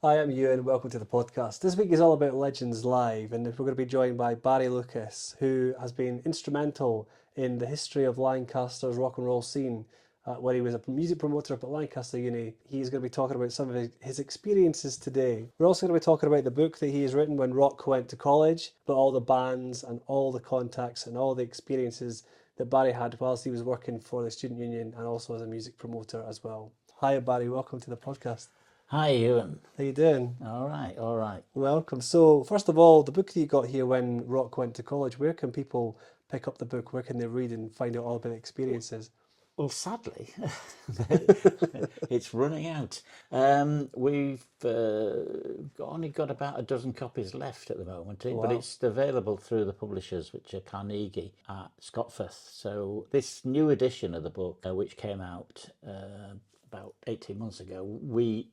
Hi, I'm Euan. Welcome to the podcast. This week is all about Legends Live, and we're going to be joined by Barry Lucas, who has been instrumental in the history of Lancaster's rock and roll scene. When he was a music promoter up at Lancaster Uni, he's going to be talking about some of his experiences today. We're also going to be talking about the book that he has written when rock went to college, but all the bands and all the contacts and all the experiences that Barry had whilst he was working for the student union and also as a music promoter as well. Hi, Barry. Welcome to the podcast. Hi, Euan. How you doing? All right. Welcome. So, first of all, the book that you got here when Rock went to college, where can people pick up the book? Where can they read and find out all about the experiences? Well, sadly, it's running out. We've only got about a dozen copies left at the moment, but Wow. it's available through the publishers, which are Carnegie at Scottfirth. So this new edition of the book, which came out about 18 months ago, we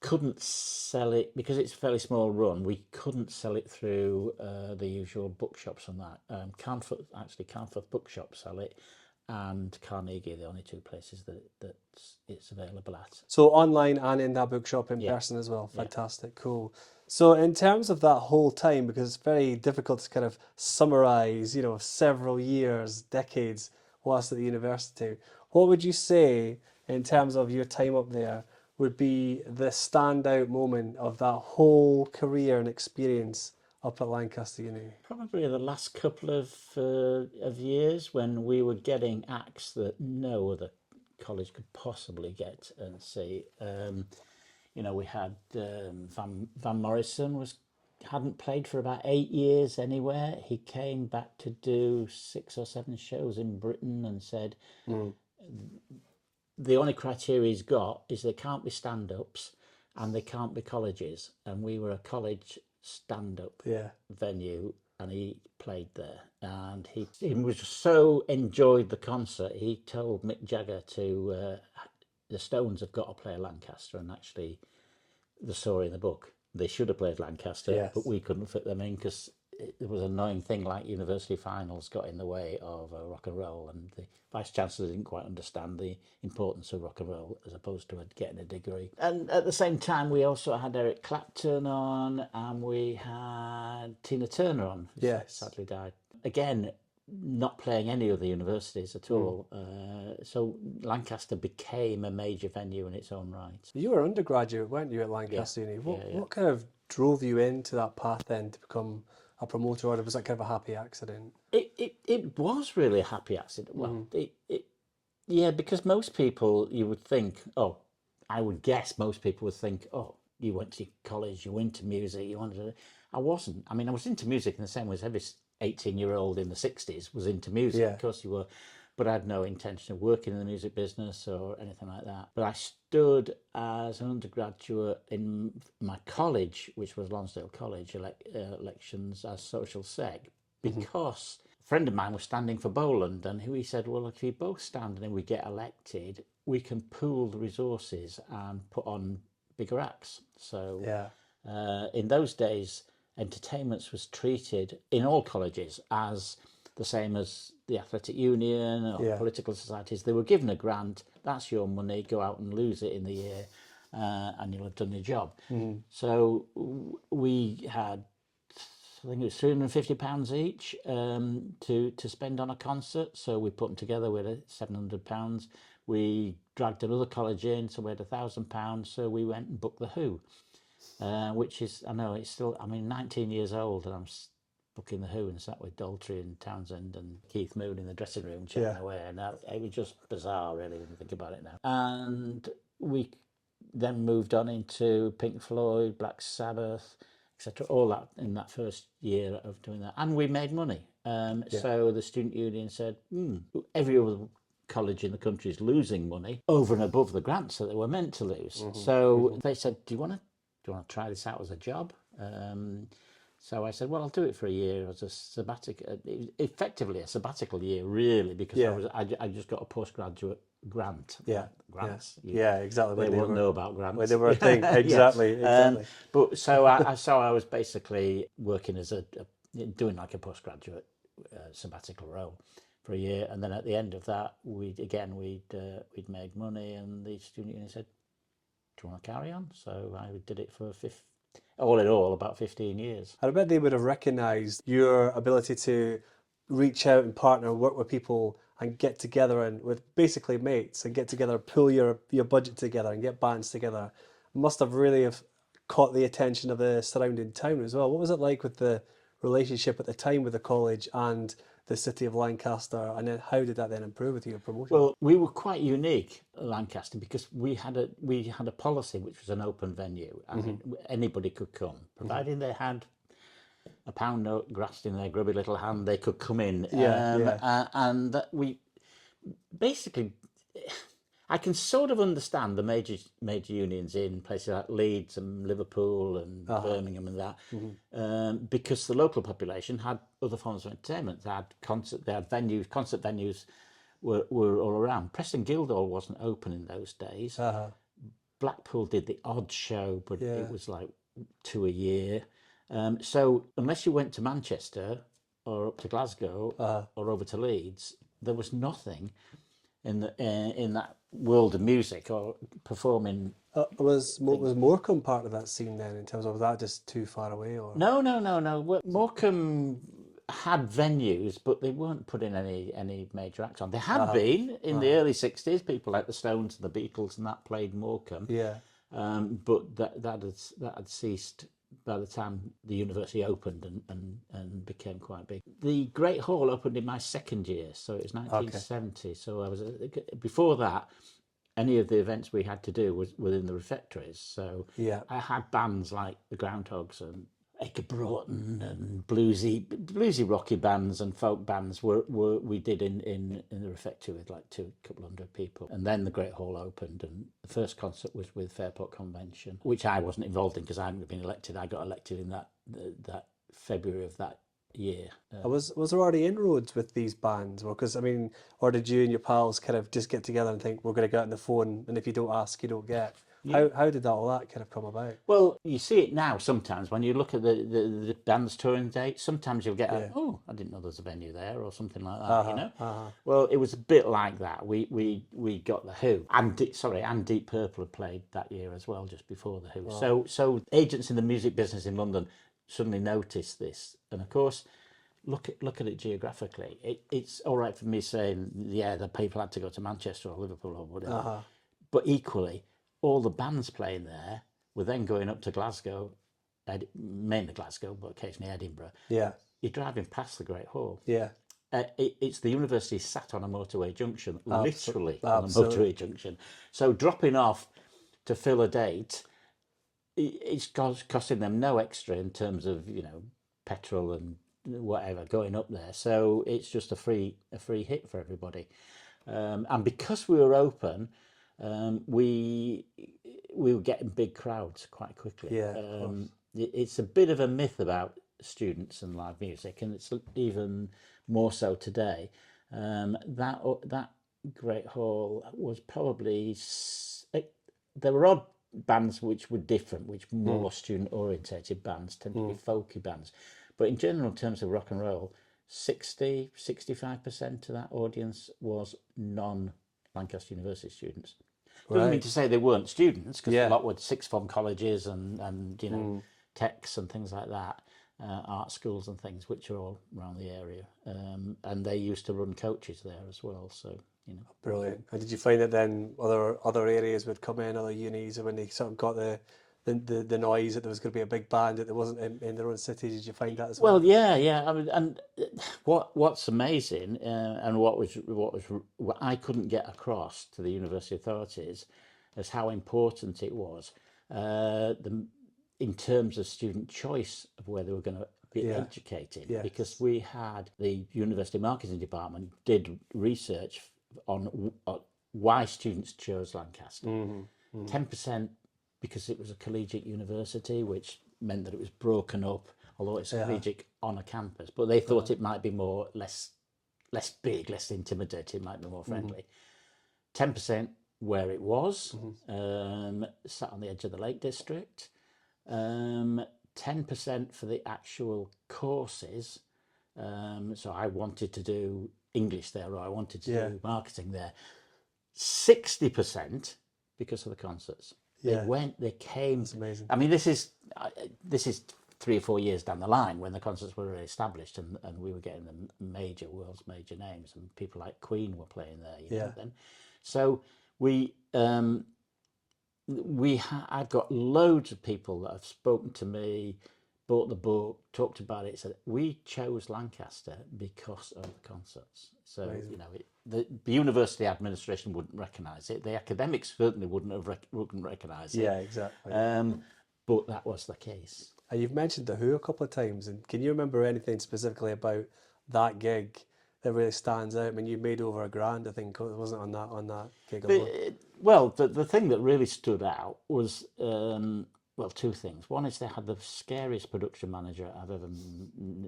couldn't sell it because it's a fairly small run. We couldn't sell it through the usual bookshops and that. Carnforth Bookshops sell it, and Carnegie are the only two places that it's available at. So, online and in that bookshop in person as well. Fantastic. Cool. So, in terms of that whole time, because it's very difficult to kind of summarize, several years, decades whilst at the university, what would you say in terms of your time up there would be the standout moment of that whole career and experience up at Lancaster Uni? Probably the last couple of years when we were getting acts that no other college could possibly get and see. We had Van Morrison hadn't played for about 8 years anywhere. He came back to do 6 or 7 shows in Britain and said the only criteria he's got is they can't be stand-ups and they can't be colleges. And we were a college stand-up venue, and he played there. And he was so enjoyed the concert, he told Mick Jagger to the Stones have got to play Lancaster, and actually the story in the book, they should have played Lancaster, but we couldn't fit them in because it was an annoying thing like university finals got in the way of rock and roll, and the vice chancellor didn't quite understand the importance of rock and roll as opposed to getting a degree. And at the same time, we also had Eric Clapton on, and we had Tina Turner on, who sadly died. Again, not playing any of the universities at all. So Lancaster became a major venue in its own right. You were undergraduate, weren't you, at Lancaster Uni? What kind of drove you into that path then to become a promoter, or was that kind of a happy accident? It was really a happy accident. Well, because most people, you would think, I would guess most people would think, you went to college, you were into music, you wanted to. I wasn't. I mean, I was into music in the same way as every 18-year-old in the 60s was into music. Of course you were. But I had no intention of working in the music business or anything like that. But I stood as an undergraduate in my college, which was Lonsdale College, elections as social sec, because a friend of mine was standing for Bowland, and he said, well, if you both stand and we get elected, we can pool the resources and put on bigger acts. So in those days, entertainments was treated in all colleges as the same as the athletic union or political societies. They were given a grant, that's your money, go out and lose it in the year, and you'll have done your job. So we had, I think it was £350 each to spend on a concert. So we put them together with £700. We dragged another college in, so we had £1,000. So we went and booked The Who, which is, I know it's still, 19 years old, and I'm booking The Who and sat with Daltrey and Townsend and Keith Moon in the dressing room chatting away, and it was just bizarre really when you think about it now. And we then moved on into Pink Floyd, Black Sabbath, etc., all that in that first year of doing that, and we made money. So the student union said, every other college in the country is losing money over and above the grants that they were meant to lose. So they said, do you want to try this out as a job? So I said, well, I'll do it for a year as a sabbatical, effectively a sabbatical year, really, because I just got a postgraduate grant. Grants. Exactly. They won't know about grants. When they were a thing, exactly. But so I was basically working as doing like a postgraduate sabbatical role for a year, and then at the end of that, we'd made money, and the student union said, do you want to carry on? So I did it for all in all about 15 years. I bet they would have recognised your ability to reach out and partner, work with people and get together and with basically mates and get together, pull your budget together and get bands together. Must have really have caught the attention of the surrounding town as well. What was it like with the relationship at the time with the college and the city of Lancaster, and then how did that then improve with your promotion? Well, we were quite unique, Lancaster, because we had a policy which was an open venue, and anybody could come, providing they had a pound note grasped in their grubby little hand. They could come in, and that we basically. I can sort of understand the major unions in places like Leeds and Liverpool and Birmingham and that, because the local population had other forms of entertainment. They had concert venues were all around. Preston Guildhall wasn't open in those days. Blackpool did the odd show, but it was like 2 a year. So unless you went to Manchester or up to Glasgow or over to Leeds, there was nothing in that world of music or performing. Was Morecambe part of that scene then, in terms of, was that just too far away? Or No. Well, Morecambe had venues, but they weren't putting any major acts on. They had been in the early 60s. People like the Stones and the Beatles and that played Morecambe. Yeah. But that had ceased by the time the university opened and became quite big. The Great Hall opened in my second year, so it was 1970. So I was before that. Any of the events we had to do was within the refectories. So I had bands like the Groundhogs and Acre Broughton and bluesy rocky bands and folk bands we did in the refectory with like a couple hundred people. And then the Great Hall opened, and the first concert was with Fairport Convention, which I wasn't involved in because I hadn't been elected. I got elected in that February of that year. Was there already inroads with these bands? Well, because I mean, or did you and your pals kind of just get together and think, we're going to go out on the phone, and if you don't ask, you don't get? How did all that kind of come about? Well, you see it now sometimes when you look at the band's touring dates. Sometimes you'll get, I didn't know there's a venue there, or something like that. Well, it was a bit like that. We got the Who, and Deep Purple had played that year as well, just before the Who. So agents in the music business in London suddenly noticed this, and of course, look at it geographically. It's all right for me saying, the people had to go to Manchester or Liverpool or whatever, but equally, all the bands playing there were then going up to Glasgow, mainly Glasgow, but occasionally Edinburgh. Yeah. You're driving past the Great Hall. Yeah. It's the university sat on a motorway junction, literally on a motorway junction. So dropping off to fill a date, it's costing them no extra in terms of petrol and whatever going up there. So it's just a free hit for everybody. And because we were open, we were getting big crowds quite quickly. It's a bit of a myth about students and live music, and it's even more so today. That Great Hall was probably there were odd bands which were different, which more student orientated bands tend to be folky bands, but in general, in terms of rock and roll, 65% of that audience was non-Lancaster University students. Doesn't mean to say they weren't students, because a lot were sixth form colleges and techs and things like that, art schools and things, which are all around the area, and they used to run coaches there as well. So brilliant. And did you find that then other areas would come in, other unis, when they sort of got the noise that there was going to be a big band that there wasn't in their own city? Did you find that as well? Well, yeah. I mean, and what's amazing, and what I couldn't get across to the university authorities, is how important it was in terms of student choice of where they were going to be educated. Because we had the university marketing department did research on why students chose Lancaster. 10%. Because it was a collegiate university, which meant that it was broken up, although it's collegiate on a campus. But they thought it might be less big, less intimidating, might be more friendly. 10% where it was, sat on the edge of the Lake District. 10% for the actual courses. So I wanted to do English there, or I wanted to do marketing there. 60% because of the concerts. They went, they came. That's amazing. I mean, this is 3 or 4 years down the line when the concerts were really established, and we were getting the world's major names, and people like Queen were playing there. You know, then, so I've got loads of people that have spoken to me, bought the book, talked about it, said we chose Lancaster because of the concerts. So Amazing. you know, the university administration wouldn't recognise it. The academics certainly wouldn't recognise it. Yeah, exactly. But that was the case. And you've mentioned the Who a couple of times, and can you remember anything specifically about that gig that really stands out? I mean, you made over $1,000, I think, wasn't it, on that gig alone? Well, the thing that really stood out was, two things. One is they had the scariest production manager I've ever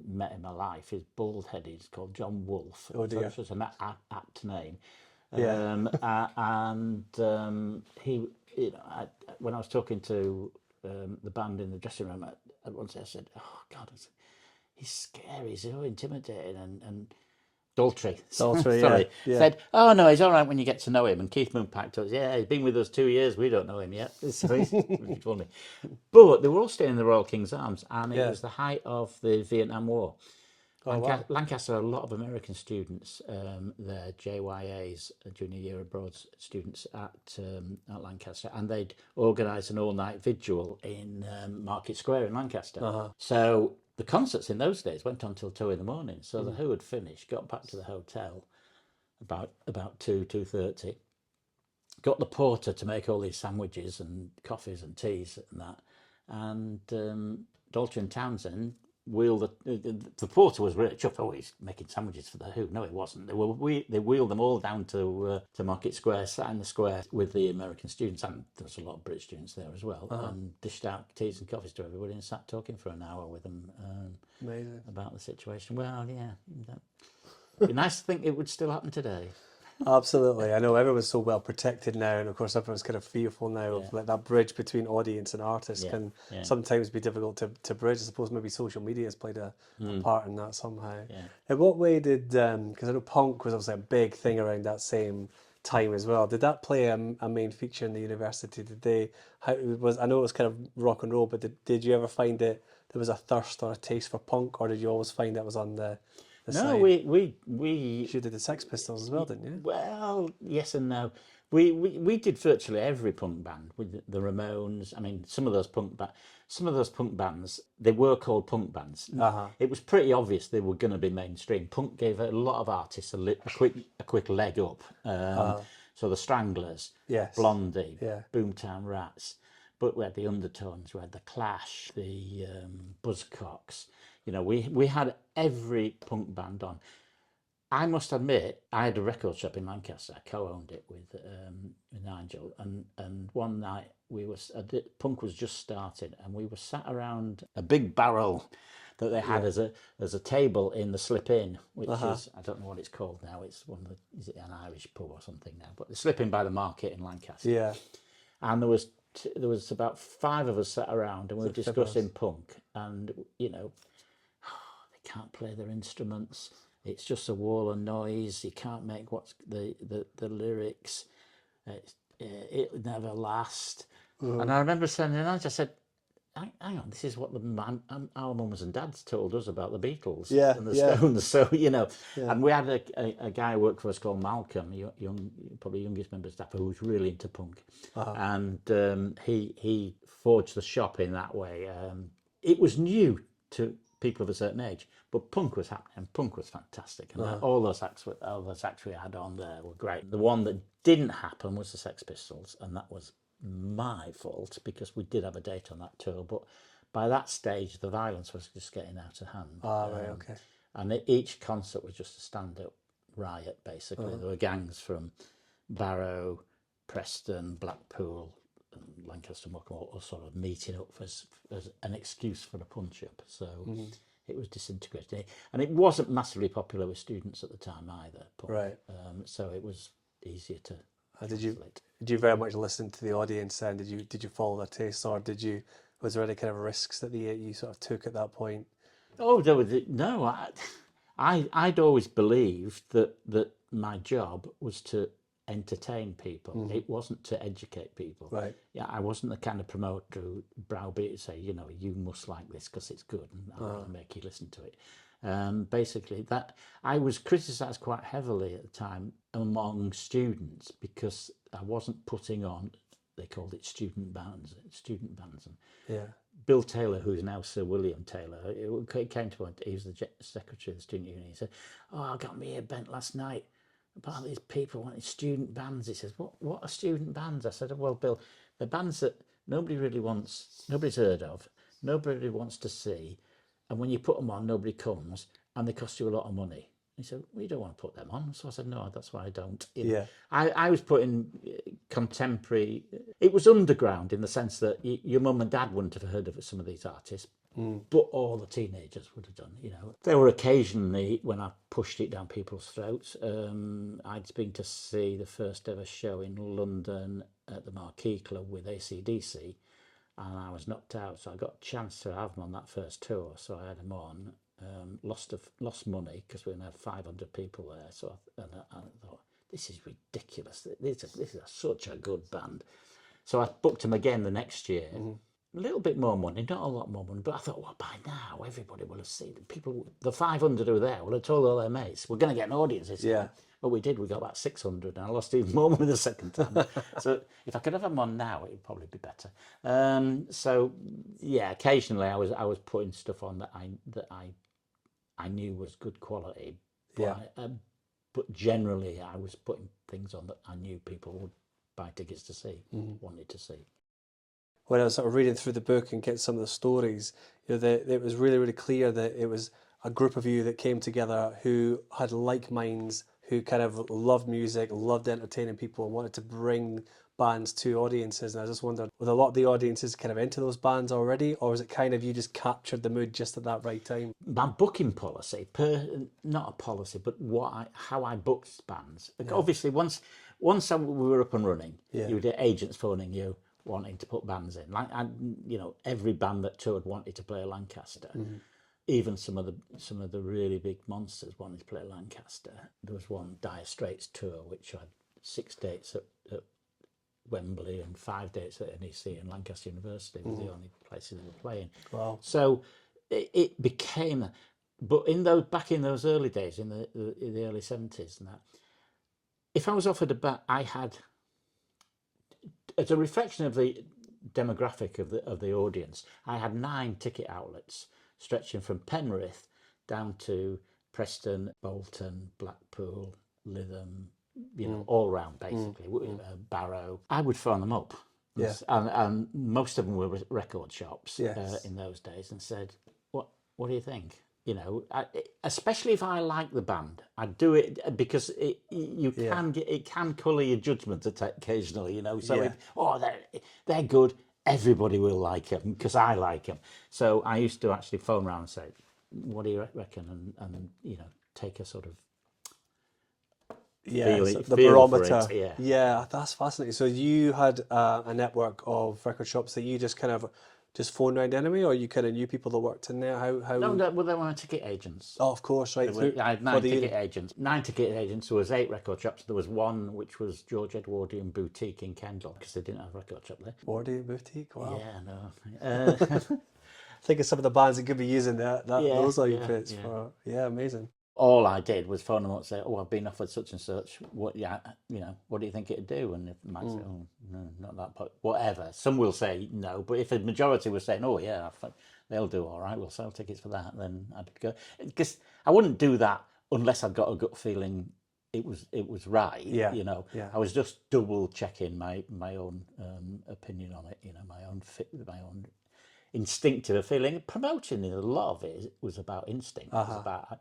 met in my life. He's bald-headed. He's called John Wolfe. Oh dear. So it's an apt name. Yeah. He, you know, when I was talking to the band in the dressing room at once, I said, "Oh God, he's scary. He's so intimidating." And Daltrey, sorry, said, "Oh no, he's all right when you get to know him." And Keith Moon packed us, "Yeah, he's been with us 2 years. We don't know him yet." So he's funny. But they were all staying in the Royal King's Arms, and it was the height of the Vietnam War. Lancaster had a lot of American students there, JYAs, junior year abroad students at Lancaster, and they'd organised an all-night vigil in Market Square in Lancaster. So the concerts in those days went on till 2 a.m. So the Who had finished, got back to the hotel about 2:30, got the porter to make all these sandwiches and coffees and teas and that, and Daltrey and Townsend wheeled the porter was really chuffed. "Oh, he's making sandwiches for the Who." No, it wasn't. They wheeled them all down to Market Square, sat in the square with the American students, and there was a lot of British students there as well, and dished out teas and coffees to everybody and sat talking for an hour with them Amazing. about the situation. Well, yeah, it'd be nice to think it would still happen today. Absolutely. I know everyone's so well protected now, and of course everyone's kind of fearful now of like that bridge between audience and artist can sometimes be difficult to bridge. I suppose maybe social media has played a part in that somehow. In what way did, because I know punk was obviously a big thing around that same time as well, did that play a main feature in the university? I know it was kind of rock and roll, but did you ever find it there was a thirst or a taste for punk, or did you always find that was on the No, side? we You did the Sex Pistols as well, didn't you? well, yes and no. We did virtually every punk band with the Ramones. I mean, some of those punk bands, they were called punk bands. It was pretty obvious they were going to be mainstream. Punk gave a lot of artists a quick leg up. So the Stranglers, Blondie, Boomtown Rats, but we had the Undertones, we had the Clash, the Buzzcocks. You know, we had every punk band on. I must admit, I had a record shop in Lancaster. I co-owned it with Nigel, and one night punk was just starting, and we were sat around a big barrel that they had as a table in the Slip Inn, which is, I don't know what it's called now. It's is it an Irish pub or something now? But the Slip Inn by the market in Lancaster. Yeah, and there was about 5 of us sat around, and we were discussing punk, and you know, they can't play their instruments. It's just a wall of noise. You can't make what's the lyrics. It'll never last. And I remember saying, and I just said, hang on, this is what our mums and dads told us about the Beatles and the Stones. So, you know, and we had a guy who worked for us called Malcolm, probably youngest member of staff, who was really into punk. And he forged the shop in that way. It was new to people of a certain age, but punk was happening, and punk was fantastic, and all those acts we had on there were great. The one that didn't happen was the Sex Pistols, and that was my fault because we did have a date on that tour, but by that stage the violence was just getting out of hand. Right, okay. And each concert was just a stand-up riot, basically. There were gangs from Barrow, Preston, Blackpool, Lancaster, Morecambe, all sort of meeting up as an excuse for a punch-up. So it was disintegrating. And it wasn't massively popular with students at the time either. Right. So it was easier to... Did you very much listen to the audience then? Did you follow their tastes, or was there any kind of risks that you sort of took at that point? Oh, no. I'd always believed that my job was to entertain people. It wasn't to educate people. Right. Yeah, I wasn't the kind of promoter who browbeat to say, you know, you must like this because it's good, and I'm going to make you listen to it. Basically, that I was criticised quite heavily at the time among students because I wasn't putting on. They called it student bands, and Yeah. Bill Taylor, who's now Sir William Taylor, it came to he was the secretary of the student union. He said, "Oh, I got my ear bent last night about these people wanting student bands." He says, "What are student bands?" I said, "Well, Bill, they're bands that nobody's heard of, nobody wants to see, and when you put them on, nobody comes, and they cost you a lot of money." He said, "Well, you don't want to put them on." So I said, "No, that's why I don't." You know, Yeah. I was putting contemporary. It was underground in the sense that your mum and dad wouldn't have heard of some of these artists, but all the teenagers would have done. You know, there were occasionally when I pushed it down people's throats. I'd been to see the first ever show in London at the Marquee Club with AC/DC, and I was knocked out. So I got a chance to have them on that first tour. So I had them on. Lost money because we only had 500 people there. So I thought, this is ridiculous. This is such a good band. So I booked them again the next year. A little bit more money, not a lot more money, but I thought, well, by now everybody will have seen it. People, the 500 who were there will have told all their mates, we're going to get an audience this time. But we did. We got about 600, and I lost even more money the second time. So if I could have them on now, it would probably be better. So yeah, occasionally I was putting stuff on that I knew was good quality. But generally I was putting things on that I knew people would buy tickets to see, wanted to see. When I was sort of reading through the book and getting some of the stories, you know, it was really, really clear that it was a group of you that came together who had like minds, who kind of loved music, loved entertaining people, and wanted to bring bands to audiences. And I just wondered, were a lot of the audiences kind of into those bands already, or was it kind of you just captured the mood just at that right time? My booking policy, not a policy, but how I booked bands. Obviously, once we were up and running, you would get agents phoning you wanting to put bands in. Like, you know, every band that toured wanted to play Lancaster. Even some of the really big monsters wanted to play Lancaster. There was one Dire Straits tour which had 6 dates at Wembley and 5 dates at NEC, and Lancaster University was the only places they were playing. Wow. So it became, but back in those early days, in the early 70s and that, if I was offered a band, I had, as a reflection of the demographic of the audience, I had 9 ticket outlets stretching from Penrith down to Preston, Bolton, Blackpool, Lytham, you know, all round basically, Barrow. I would phone them up, and most of them were record shops in those days, and said, "What do you think?" You know, especially if I like the band, I'd do it because it can colour your judgment occasionally. You know, so they're good. Everybody will like them because I like them. So I used to actually phone around and say, "What do you reckon?" And you know, take a sort of the feel barometer. For it. Yeah, that's fascinating. So you had a network of record shops that you just kind of just phoned around anyway, or you kind of knew people that worked in there? How? No, well, they were ticket agents. Oh, of course, right. I had 9 ticket agents. 9 ticket agents. There was 8 record shops. There was one which was George Edwardian Boutique in Kendal because they didn't have a record shop there. Edwardian Boutique, wow. Yeah, no. Think of some of the bands that could be using those are your pits for. Yeah, amazing. All I did was phone them up and say, "Oh, I've been offered such and such. What do you think it'd do?" And if they might say, "Oh, no, not that," whatever. Some will say no, but if a majority was saying, "Oh, yeah, they'll do all right. We'll sell tickets for that," then I'd go. Because I wouldn't do that unless I'd got a gut feeling it was right. Yeah. You know, Yeah. I was just double checking my own opinion on it. You know, my own instinctive feeling. Promoting a lot of it was about instinct. It was about,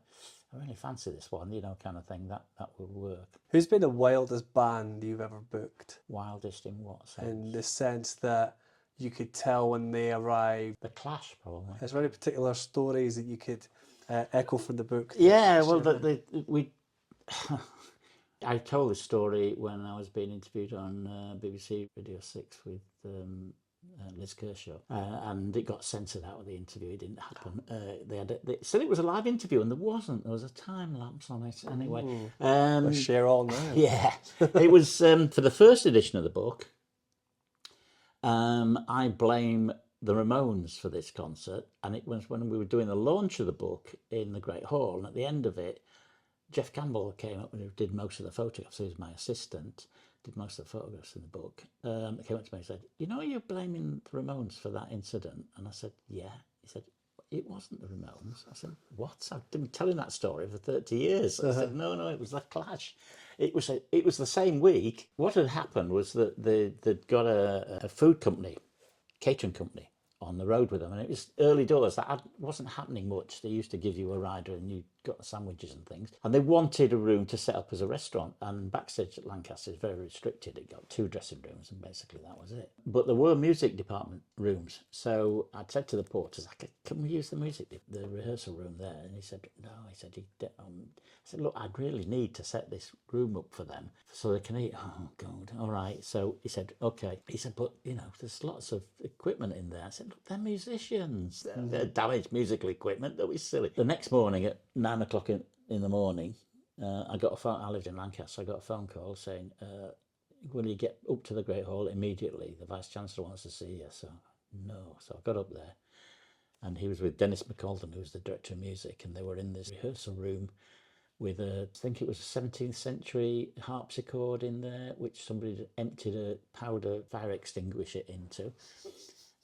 I really fancy this one, you know, kind of thing. That will work. Who's been the wildest band you've ever booked? Wildest in what sense? In the sense that you could tell when they arrived. The Clash, probably. Is there any particular stories that you could echo from the book? Yeah, well, I told this story when I was being interviewed on BBC Radio 6 with Liz Kershaw, and it got censored out of the interview. It didn't happen. They said it was a live interview, and there wasn't. There was a time lapse on it anyway. Let's share all now. Yeah, it was for the first edition of the book. I blame the Ramones for this concert, and it was when we were doing the launch of the book in the Great Hall, and at the end of it, Jeff Campbell came up and did most of the photographs. He was my assistant, did most of the photographs in the book. He came up to me and said, "You know, you're blaming the Ramones for that incident?" And I said, "Yeah." He said, "It wasn't the Ramones." I said, "What? I've been telling that story for 30 years." I said, No, it was the Clash. It was the same week. What had happened was that they'd got a food company, catering company, on the road with them, and it was early doors. That wasn't happening much. They used to give you a rider and you got the sandwiches and things, and they wanted a room to set up as a restaurant, and backstage at Lancaster is very restricted. It got 2 dressing rooms and basically that was it. But there were music department rooms, so I said to the porters, "Can we use the the rehearsal room there?" And he said, "No." He said, I said, "Look, I'd really need to set this room up for them so they can eat." "Oh God, all right." So he said, "Okay." He said, "But there's lots of equipment in there." I said, "Look, they're musicians. They're damaged musical equipment. Don't be silly." The next morning at 9 o'clock in the morning, I got a phone. I lived in Lancaster. I got a phone call saying, "Will you get up to the Great Hall immediately? The Vice Chancellor wants to see you." So no. So I got up there, and he was with Dennis McCalden, who was the director of music, and they were in this rehearsal room with I think it was a 17th century harpsichord in there, which somebody had emptied a powder fire extinguisher into,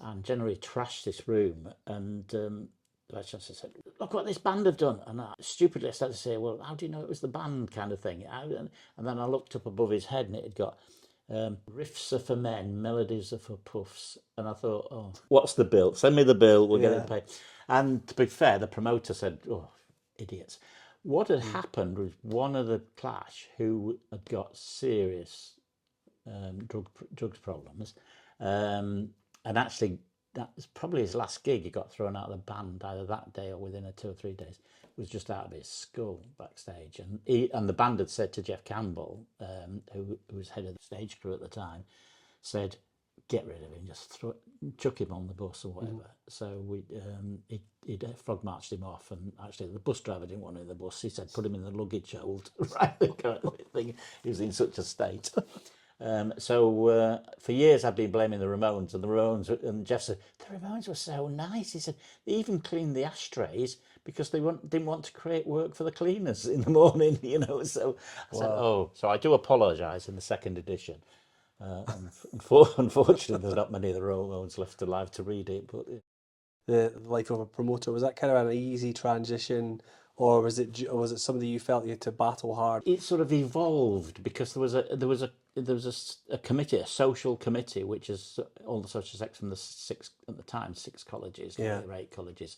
and generally trashed this room. And the Vice Chancellor said, "Look what this band have done." And I stupidly started to say, "Well, how do you know it was the band?" kind of thing. And then I looked up above his head, and it had got "Riffs are for men, melodies are for puffs." And I thought, "Oh, what's the bill? Send me the bill, we'll get it paid." And to be fair, the promoter said, "Oh, idiots." What had happened was one of the Clash, who had got serious drugs problems, and actually that was probably his last gig. He got thrown out of the band either that day or within 2 or 3 days. Was just out of his skull backstage, and the band had said to Jeff Campbell, who was head of the stage crew at the time, said, "Get rid of him, just chuck him on the bus or whatever." So he'd frog marched him off, and actually the bus driver didn't want him in the bus. He said, "Put him in the luggage hold." Right, the kind of thing. He was in such a state. So for years I've been blaming the Ramones, and Jeff said, "The Ramones were so nice." He said, "They even cleaned the ashtrays because they didn't want to create work for the cleaners in the morning." So I said, "Oh," so I do apologise in the second edition. Unfortunately, there's not many of the Ramones left alive to read it. But the life of a promoter, was that kind of an easy transition, or was it something you felt you had to battle hard? it sort of evolved because there was a committee, a social committee, which is all the social sex from the 6 colleges, or 8 colleges,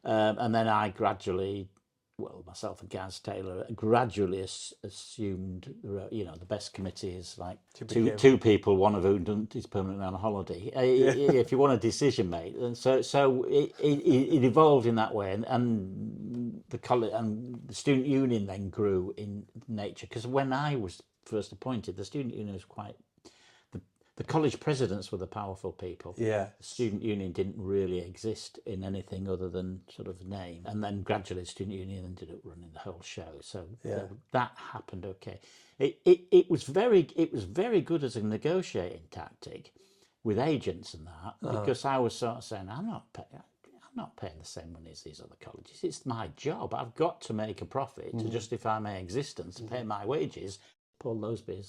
and then I gradually, myself and Gaz Taylor gradually assumed, the best committee is like two people, one of whom is permanently on a holiday. If you want a decision made, and so it evolved in that way, and the college and the student union then grew in nature, because when I was first appointed, the student union was quite. The college presidents were the powerful people. Yeah. The student union didn't really exist in anything other than sort of name. And then gradually the student union ended up running the whole show. So that happened okay. It was very good as a negotiating tactic with agents and that, because I was sort of saying, I'm not paying the same money as these other colleges. It's my job. I've got to make a profit to justify my existence, to pay my wages. Paul Losby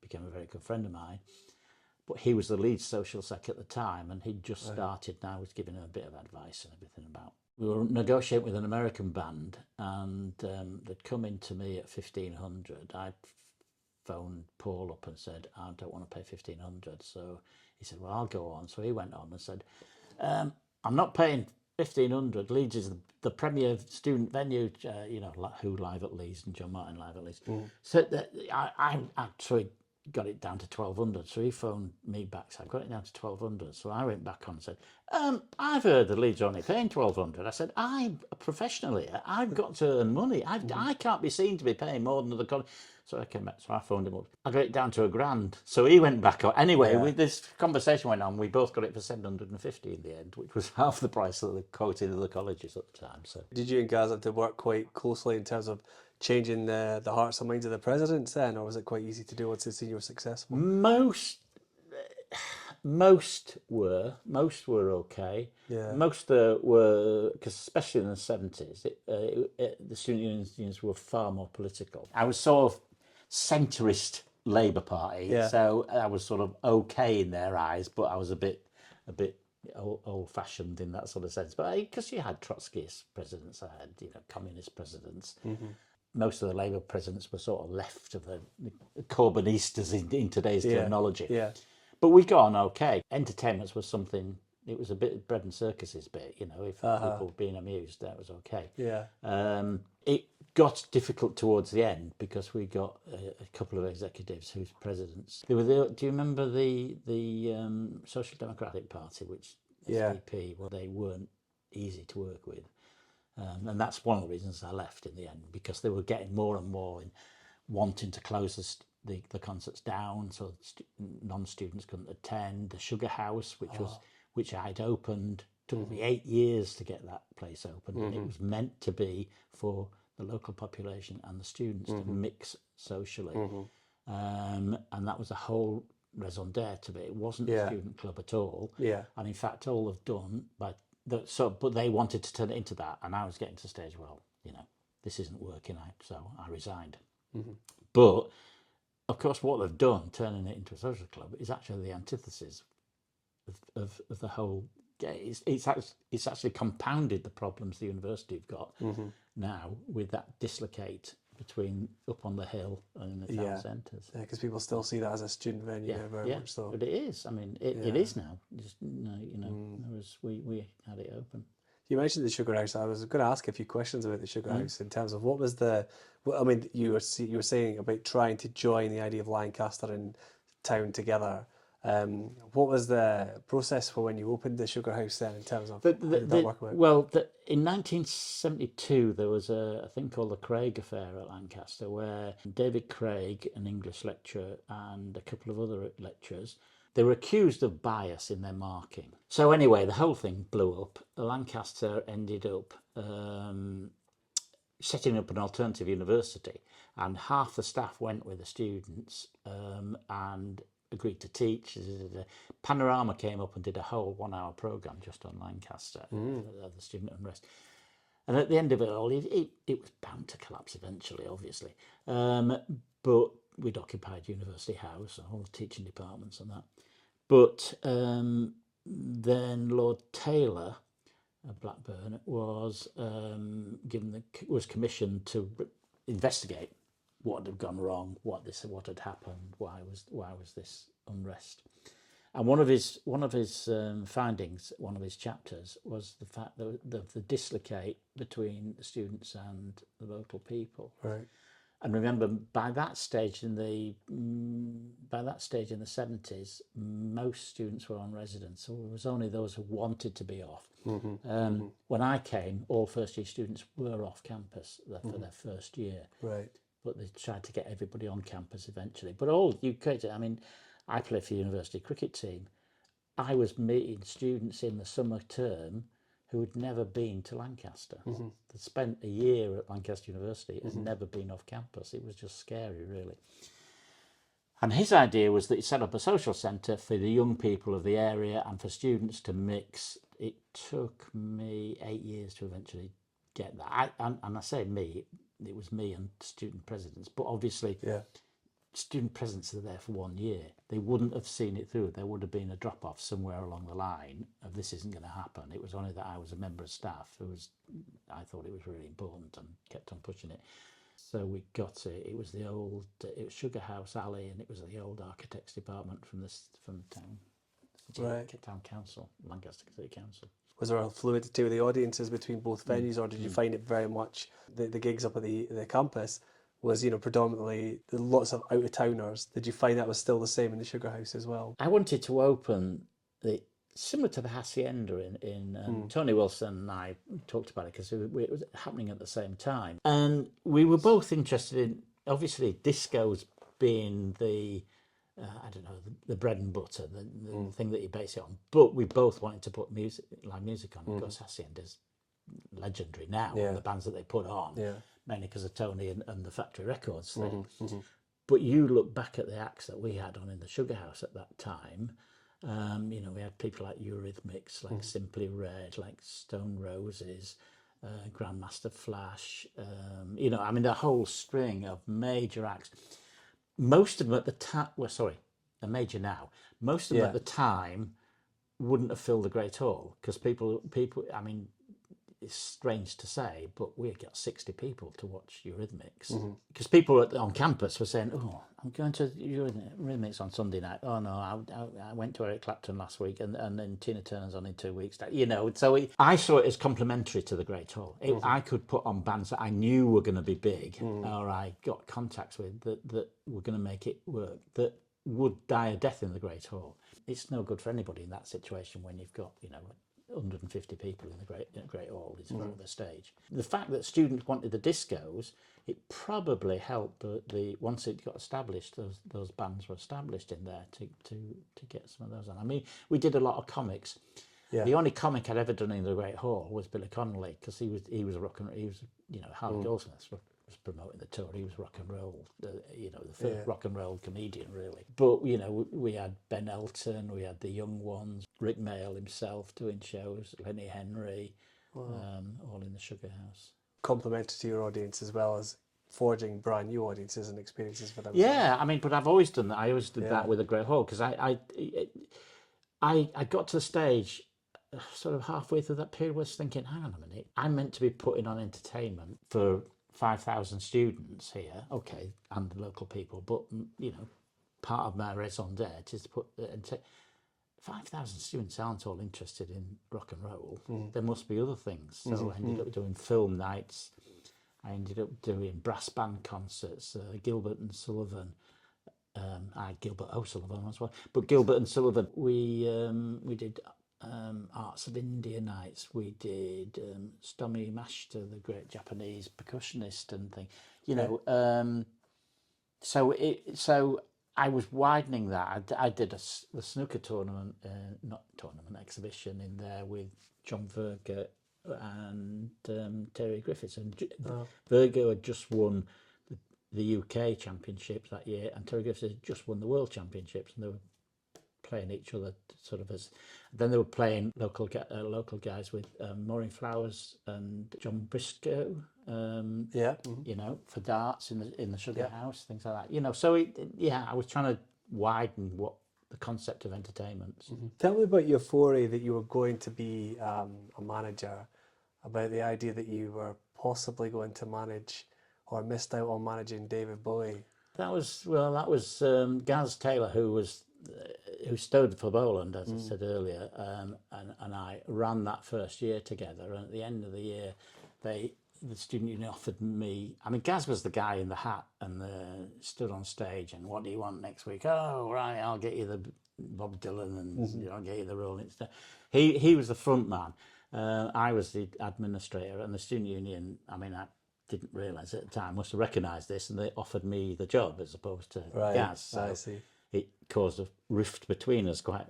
became a very good friend of mine. But he was the lead social sec at the time, and he'd just started, and I was giving him a bit of advice and everything about. We were negotiating with an American band, and they'd come in to me at 1,500. I'd phoned Paul up and said, "I don't want to pay 1,500. So he said, "Well, I'll go on." So he went on and said, "I'm not paying 1,500. Leeds is the premier student venue, who Live at Leeds and John Martin Live at Leeds." So that I actually got it down to 1,200. So he phoned me back, so I got it down to 1,200. So I went back on and said, "I've heard the Leeds are only paying 1,200. I said, "I'm a professional here. I've got to earn money. I can't be seen to be paying more than the college." So I phoned him up. I got it down to £1,000. So he went back up. Anyway, this conversation went on. We both got it for 750 in the end, which was half the price that they quoted of the colleges at the time. So did you and Gaz have to work quite closely in terms of changing the hearts and minds of the presidents then, or was it quite easy to do once they seen you were successful? Most were okay. Yeah. Most were, because especially in the 70s, the student unions were far more political. I was sort of centrist Labour Party, so I was sort of okay in their eyes, but I was a bit old-fashioned in that sort of sense. But because you had Trotskyist presidents, I had communist presidents. Most of the Labour presidents were sort of left of the Corbynistas in today's terminology. Yeah. But we got on okay. Entertainments was something. It was a bit bread and circuses bit, if people were being amused, that was okay. Yeah. It got difficult towards the end because we got a couple of executives whose presidents. Do you remember the Social Democratic Party, which SDP? Well, they weren't easy to work with, and that's one of the reasons I left in the end, because they were getting more and more in wanting to close the concerts down, so non-students couldn't attend. The Sugar House, which I'd opened, took me 8 years to get that place open, and it was meant to be for the local population and the students to mix socially, and that was the whole raison d'être of it. It wasn't a student club at all, and in fact, all they've done but they wanted to turn it into that, and I was getting to the stage, well, this isn't working out, so I resigned. But of course, what they've done, turning it into a social club, is actually the antithesis of the whole. It's actually compounded the problems the university have got now with that dislocate between up on the hill and in the town centres. Yeah, because people still see that as a student venue very much so. But it is. I mean, it is now. Just whereas we had it open. You mentioned the Sugar House. I was going to ask a few questions about the Sugar House in terms of what was the. Well, I mean, you were saying about trying to join the idea of Lancaster and town together. What was the process for when you opened the Sugar House then, in terms of how did that work out? Well, in 1972 there was a thing called the Craig Affair at Lancaster, where David Craig, an English lecturer, and a couple of other lecturers, they were accused of bias in their marking. So anyway, the whole thing blew up. Lancaster ended up setting up an alternative university, and half the staff went with the students and agreed to teach. Panorama came up and did a whole 1 hour programme just on Lancaster, the student unrest. And at the end of it all, it was bound to collapse eventually, obviously. But we'd occupied University House and all the teaching departments and that. But then Lord Taylor of Blackburn was commissioned to investigate what had gone wrong, what had happened, why was this unrest. And one of his findings, one of his chapters, was the fact that the dislocate between the students and the local people. Right. And remember, by that stage in the 70s, most students were on residence, so it was only those who wanted to be off. When I came, all first year students were off campus for their first year. Right. But they tried to get everybody on campus eventually. But all you could, I mean, I played for the university cricket team. I was meeting students in the summer term who had never been to Lancaster. They'd spent a year at Lancaster University and never been off campus. It was just scary, really. And his idea was that he set up a social centre for the young people of the area and for students to mix. It took me 8 years to eventually get that. And I say me, it was me and student presidents. But obviously, student presidents are there for 1 year. They wouldn't have seen it through. There would have been a drop-off somewhere along the line of this isn't going to happen. It was only that I was a member of staff I thought it was really important and kept on pushing it. So we got it. It was Sugar House Alley, and it was the old architects department from town council, Lancaster City Council. Was there a fluidity with the audiences between both venues, or did you find it very much the gigs up at the campus was predominantly lots of out of towners? Did you find that was still the same in the Sugar House as well? I wanted to open similar to the Hacienda in Tony Wilson and I talked about it because it was happening at the same time, and we were both interested in obviously disco's being the I don't know, the bread and butter, the thing that you base it on. But we both wanted to put live music on. Of course, Hacienda's legendary now, and the bands that they put on, mainly because of Tony and the Factory Records thing. But you look back at the acts that we had on in the Sugar House at that time. You know, we had people like Eurythmics, like Simply Red, like Stone Roses, Grandmaster Flash. You know, I mean, the whole string of major acts. Most of them at the time, well, sorry, a major now. Most of them at the time wouldn't have filled the Great Hall because people. I mean, it's strange to say, but we got 60 people to watch Eurythmics because people on campus were saying, "Oh, I'm going to Eurythmics on Sunday night. Oh no, I went to Eric Clapton last week, and then Tina Turner's on in 2 weeks." You know, so I saw it as complementary to the Great Hall. I could put on bands that I knew were going to be big, or I got contacts with that were going to make it work, that would die a death in the Great Hall. It's no good for anybody in that situation when you've got, you know, 150 people in the Great Hall is front of the stage. The fact that students wanted the discos, it probably helped the once it got established, those bands were established in there to get some of those on. I mean, we did a lot of comics. The only comic I'd ever done in the Great Hall was Billy Connolly, because he was a rock and he was, you know, Harley Goldsmith was promoting the tour. He was rock and roll, you know, the first rock and roll comedian, really. But, you know, we had Ben Elton, we had the young ones, Rick Mayall himself doing shows, Lenny Henry, all in the Sugar House. Complemented to your audience as well as forging brand new audiences and experiences for them. Yeah, I mean, but I've always done that. I always did that with the Great Hall, because I got to the stage sort of halfway through that period, was thinking, hang on a minute, I'm meant to be putting on entertainment for 5,000 students here, okay, and the local people, but, you know, part of my raison d'etre is to put 5,000 students aren't all interested in rock and roll. There must be other things. So I ended up doing film nights. I ended up doing brass band concerts, Gilbert and Sullivan. I had Gilbert O'Sullivan as well, but Gilbert and Sullivan, we did Arts of India nights. We did Stomy Mashta, the great Japanese percussionist and thing. You know, so I was widening that. I did the snooker tournament, exhibition in there with John Virgo and Terry Griffiths. And Virgo had just won the UK Championships that year, and Terry Griffiths had just won the World Championships, and they were playing each other sort of as. Then they were playing local guys with Maureen Flowers and John Briscoe. You know, for darts in the Sugar House, things like that. You know, so I was trying to widen what the concept of entertainment. Tell me about your foray that you were going to be a manager, about the idea that you were possibly going to manage or missed out on managing David Bowie. That was Gaz Taylor, who stood for Bowland, as I said earlier, and I ran that first year together. And at the end of the year, the student union offered me. I mean, Gaz was the guy in the hat and stood on stage. And what do you want next week? Oh, right, I'll get you the Bob Dylan, and I'll get you the Rolling Stones. He was the front man. I was the administrator, and the student union. I mean, I didn't realise at the time, must have recognised this, and they offered me the job as opposed to Gaz. So I see. It caused a rift between us quite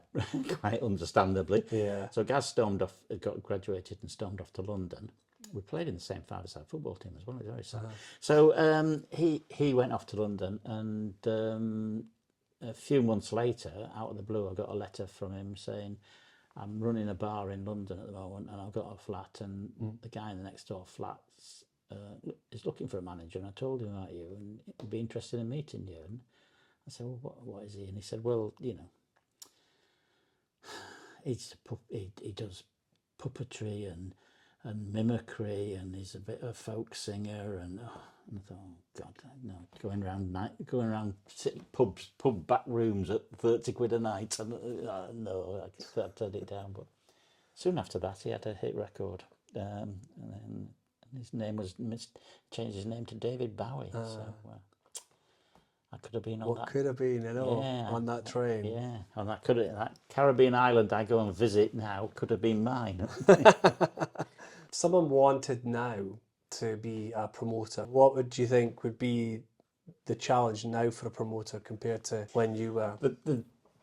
understandably. Yeah. So Gaz got graduated and stormed off to London. We played in the same five-a-side football team as well. It was very sad. So he went off to London, and a few months later, out of the blue, I got a letter from him saying, I'm running a bar in London at the moment, and I've got a flat, and the guy in the next door flat is looking for a manager, and I told him about you, and he'd be interested in meeting you. And I said, well, what is he? And he said, well, you know, he does puppetry and mimicry, and he's a bit of a folk singer, and I thought, oh God, no, going around sitting pub back rooms at 30 quid a night, and no, I turned it down. But soon after that, he had a hit record, and then his name changed his name to David Bowie. So I could have been on that. Could have been, on that train. Yeah, on that Caribbean island I go and visit now could have been mine. Someone wanted now to be a promoter. What would you think would be the challenge now for a promoter compared to when you were?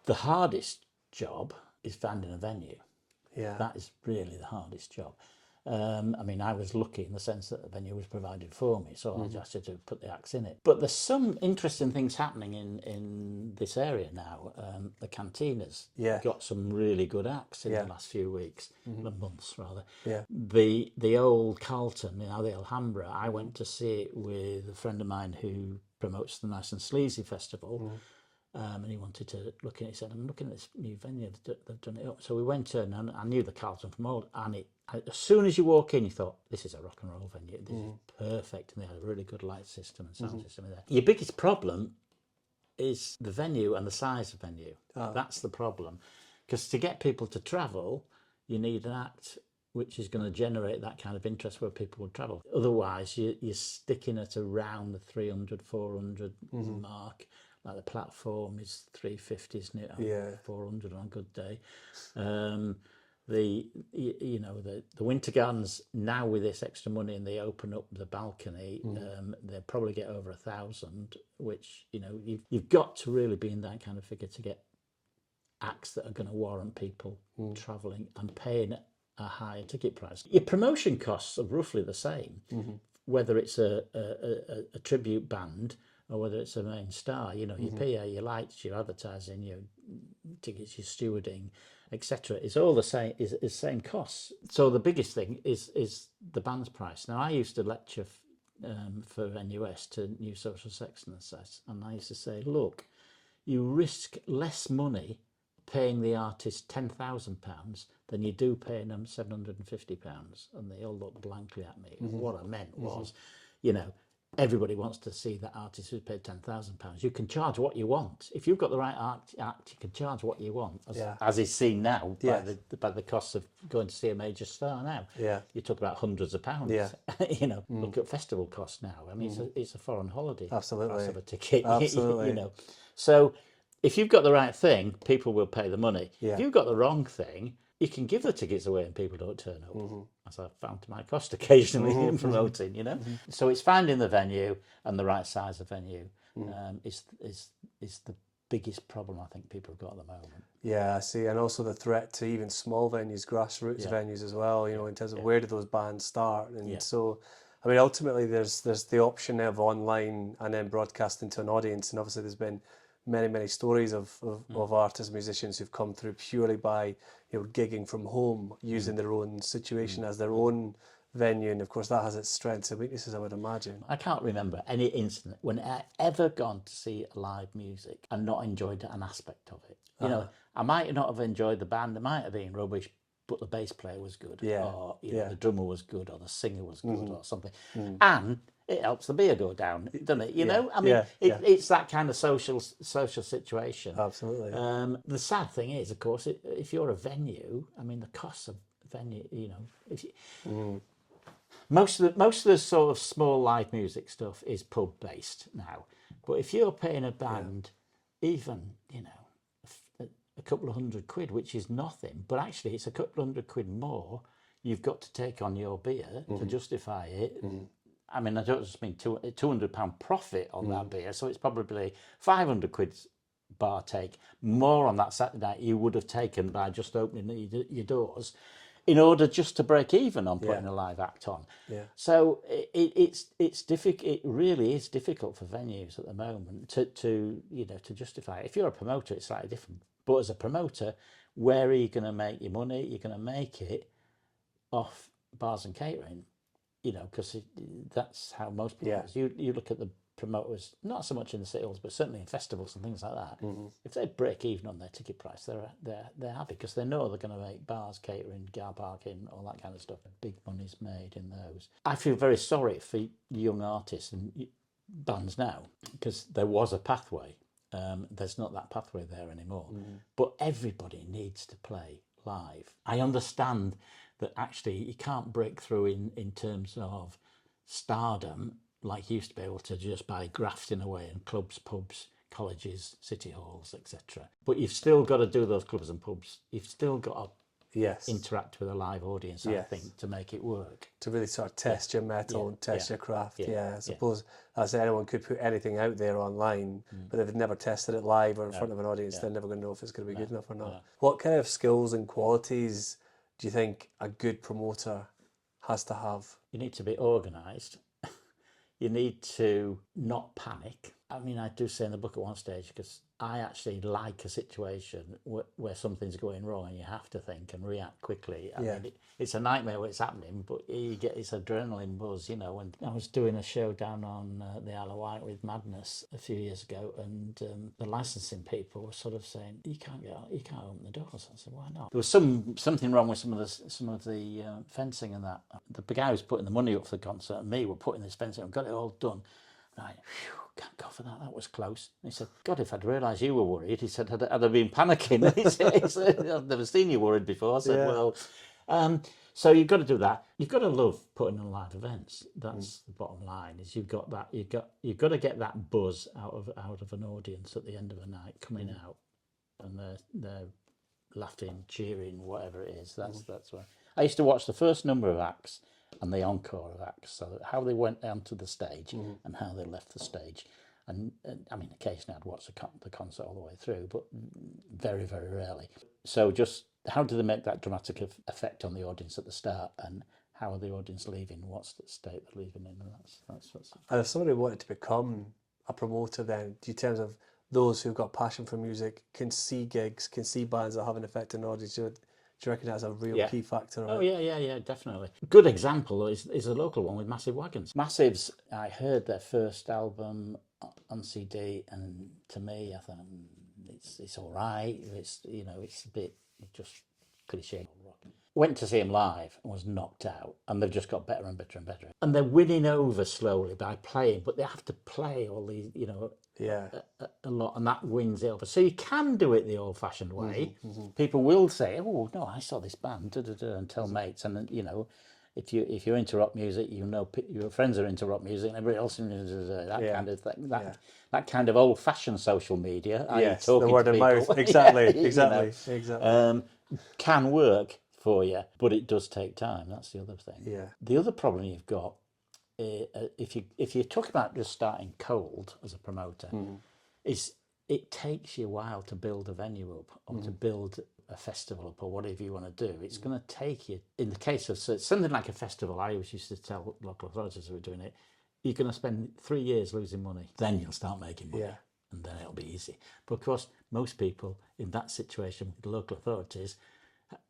The hardest job is finding a venue. Yeah. That is really the hardest job. I mean, I was lucky in the sense that the venue was provided for me, so I just had to put the acts in it. But there's some interesting things happening in this area now. The Cantina's got some really good acts in the last few weeks, months rather. Yeah. The old Carlton, the Alhambra, I went to see it with a friend of mine who promotes the Nice and Sleazy Festival. And he wanted to look at it. He said, I'm looking at this new venue, they've done it up. So we went in, and I knew the Carlton from old, and as soon as you walk in, you thought, this is a rock and roll venue. This is perfect. And they had a really good light system and sound system in there. Your biggest problem is the venue and the size of venue. That's the problem. Because to get people to travel, you need an act which is going to generate that kind of interest where people will travel. Otherwise, you're sticking at around the 300, 400 mark. Like the platform is 350, isn't it? 400 on a good day. The Winter Gardens now with this extra money and they open up the balcony, they'll probably get over 1,000. Which you've got to really be in that kind of figure to get acts that are going to warrant people travelling and paying a higher ticket price. Your promotion costs are roughly the same, whether it's a tribute band or whether it's a main star. Your PA, your lights, your advertising, your tickets, your stewarding, etc. It's all the same. Is same costs. So the biggest thing is the band's price. Now I used to lecture for NUS to new social sections, and I used to say, look, you risk less money paying the artist £10,000 than you do paying them £750, and they all looked blankly at me. What I meant was, everybody wants to see that artist who's paid £10,000. You can charge what you want. If you've got the right act, you can charge what you want, as is seen now by the cost of going to see a major star now. Yeah. You talk about hundreds of pounds. Yeah. Look at festival costs now. I mean, it's a foreign holiday. Absolutely. Price of a ticket. Absolutely. So if you've got the right thing, people will pay the money. Yeah. If you've got the wrong thing, you can give the tickets away and people don't turn up, as I've found to my cost occasionally in promoting, So it's finding the venue and the right size of venue is the biggest problem I think people have got at the moment. Yeah, I see. And also the threat to even small venues, grassroots venues as well, in terms of where do those bands start. And so, I mean, ultimately there's the option of online and then broadcasting to an audience. And obviously there's been many stories of artists, musicians who've come through purely by gigging from home, using their own situation as their own venue, and of course that has its strengths and weaknesses, I would imagine. I can't remember any incident when I ever gone to see live music and not enjoyed an aspect of it. I might not have enjoyed the band, it might have been rubbish, but the bass player was good, or the drummer was good, or the singer was good, or something, and it helps the beer go down, doesn't it? I mean, it's that kind of social situation. Absolutely. The sad thing is, of course, if you're a venue, I mean, the cost of venue, if you, most of the sort of small live music stuff is pub based now, but if you're paying a band, even a couple of £100, which is nothing, but actually it's a couple of £100 more you've got to take on your beer to justify it. I mean, I don't just mean £200 profit on that beer, so it's probably £500 bar take more on that Saturday night you would have taken by just opening your doors, in order just to break even on putting a live act on. Yeah. So it's difficult. It really is difficult for venues at the moment to justify it. If you're a promoter, it's slightly different. But as a promoter, where are you going to make your money? You're going to make it off bars and catering, because that's how most people. You look at the promoters, not so much in the city halls, but certainly in festivals and things like that. If they break even on their ticket price, they're happy because they know they're going to make bars, catering, car parking, all that kind of stuff. Big money's made in those. I feel very sorry for young artists and bands now, because there was a pathway. There's not that pathway there anymore. But everybody needs to play live. I understand that actually you can't break through in terms of stardom like you used to be able to just by grafting away in clubs, pubs, colleges, city halls, etc. But you've still got to do those clubs and pubs. You've still got to Yes. interact with a live audience, I think, to make it work. To really sort of test your metal and test your craft. I suppose as anyone could put anything out there online, but if they've never tested it live or in front of an audience, they're never going to know if it's going to be good enough or not. What kind of skills and qualities do you think a good promoter has to have? You need to be organised. You need to not panic. I mean, I do say in the book at one stage, because I actually like a situation where something's going wrong and you have to think and react quickly. I mean, it's a nightmare when it's happening, but you get this adrenaline buzz, you know. And I was doing a show down on the Isle of Wight with Madness a few years ago, and the licensing people were sort of saying, you can't open the doors. I said, why not? There was something wrong with some of the fencing and that. The guy who was putting the money up for the concert and me were putting this fencing up, got it all done. Right, can't go for that was close. And he said, God, if I'd realised you were worried, he said, had I been panicking? he said, I've never seen you worried before. I said, so you've got to do that. You've got to love putting on live events. That's the bottom line, is you've got to get that buzz out of an audience at the end of a night coming out, and they're laughing, cheering, whatever it is. That's why I used to watch the first number of acts and the encore of acts, so how they went onto the stage and how they left the stage. And I mean, occasionally I'd watch the concert all the way through, but very, very rarely. So just how do they make that dramatic effect on the audience at the start, and how are the audience leaving? What's the state they're leaving in? And that's what's... And if somebody wanted to become a promoter, then in terms of those who've got passion for music, can see gigs, can see bands that have an effect on the audience, do you reckon that's a real key factor? Oh, yeah, definitely. Good example is a local one with Massive Wagons. Massives, I heard their first album on CD, and to me, I thought, it's all right. It's a bit just cliche rock. Went to see them live and was knocked out, and they've just got better and better and better. And they're winning over slowly by playing, but they have to play all these, a lot, and that wins it over. So you can do it the old-fashioned way. People will say, "Oh no, I saw this band," and tell mates, and if you're into rock music, your friends are into rock music, and everybody else kind of thing. That kind of old-fashioned social media. Yes, the word of mouth. Exactly. Can work for you, but it does take time. That's the other thing. Yeah. The other problem you've got, if you talk about just starting cold as a promoter, is it takes you a while to build a venue up, or to build a festival up, or whatever you want to do. It's going to take you, in the case of something like a festival, I always used to tell local authorities who were doing it, you're going to spend 3 years losing money. Then you'll start making money. Yeah. And then it'll be easy. But of course, most people in that situation with the local authorities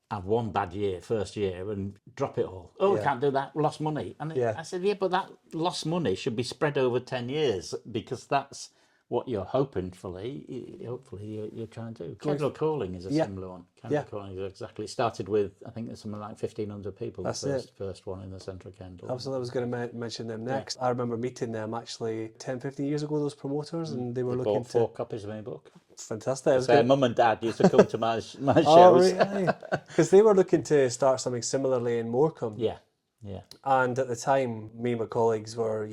have one bad year, first year, and drop it all. Oh, we can't do that, lost money. And I said, but that lost money should be spread over 10 years, because that's what you're hopefully you're trying to do. Kendall Calling is a similar one. Kendall Calling is exactly, started with, I think there's something like 1,500 people. That's the first one in the centre of Kendall. Absolutely, I was going to mention them next. I remember meeting them actually 10, 15 years ago, those promoters, and they were looking bought 4 copies of my book. Fantastic. So mum and dad used to come to my shows. Oh, really? Because they were looking to start something similarly in Morecambe. Yeah. And at the time, me and my colleagues were,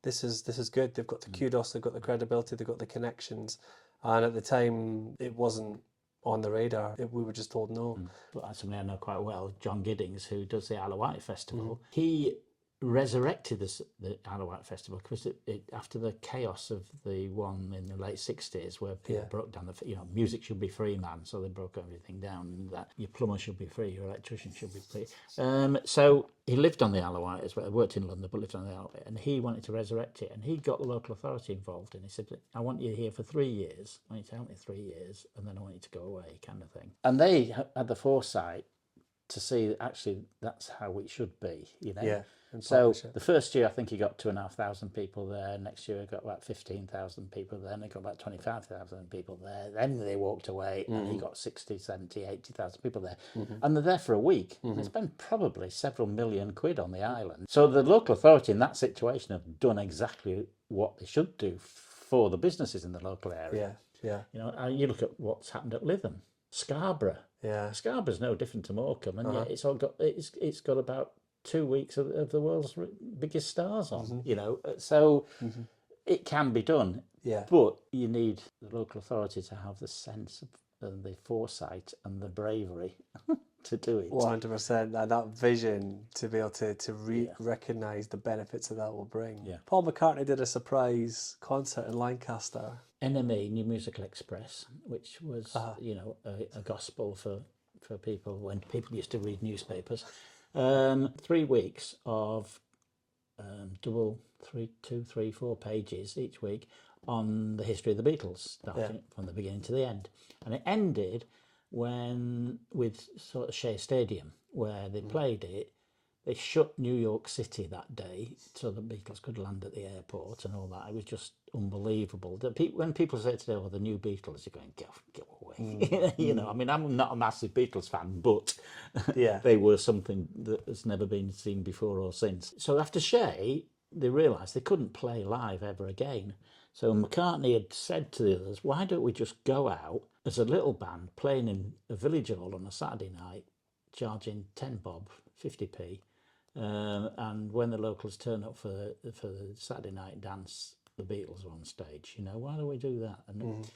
this is good. They've got the kudos, they've got the credibility, they've got the connections. And at the time, it wasn't on the radar. We were just told no. But somebody I know quite well, John Giddings, who does the Isle of Wight Festival, he resurrected the Isle of Wight Festival because after the chaos of the one in the late 60s where people broke down music should be free, man, so they broke everything down, that your plumber should be free, your electrician should be free. So he lived on the Isle of Wight as well, worked in London but lived on the Isle of Wight, and he wanted to resurrect it, and he got the local authority involved, and he said, I want you here for 3 years, I want you to help me 3 years, and then I want you to go away, kind of thing. And they had the foresight to see that actually that's how it should be, So the first year, I think he got 2,500 people there. Next year, he got about 15,000 people there. And he got about 25,000 people there. Then they walked away, and he got 60, 70, 80,000 people there. And they're there for a week. They spent probably several million quid on the island. So the local authority in that situation have done exactly what they should do for the businesses in the local area. You look at what's happened at Lytham, Scarborough. Scarborough's no different to Morecambe, and yet it's got about 2 weeks of the world's biggest stars on, so it can be done. But you need the local authority to have the sense of the foresight and the bravery to do it. 100%. That vision to be able to recognise the benefits that will bring. Yeah. Paul McCartney did a surprise concert in Lancaster. NME, New Musical Express, which was, a gospel for people when people used to read newspapers. 3 weeks of double 2, 3, 4 pages each week on the history of the Beatles, starting from the beginning to the end. And it ended with sort of Shea Stadium, where they played it. They shut New York City that day so the Beatles could land at the airport and all that. It was just unbelievable. When people say today, "Oh, the new Beatles," you're going, "Get away!" I mean, I'm not a massive Beatles fan, but they were something that has never been seen before or since. So after Shea, they realised they couldn't play live ever again. So McCartney had said to the others, "Why don't we just go out as a little band playing in a village hall on a Saturday night, charging 10 bob, 50p, and when the locals turn up for the Saturday night dance, the Beatles are on stage. Why don't we do that?" And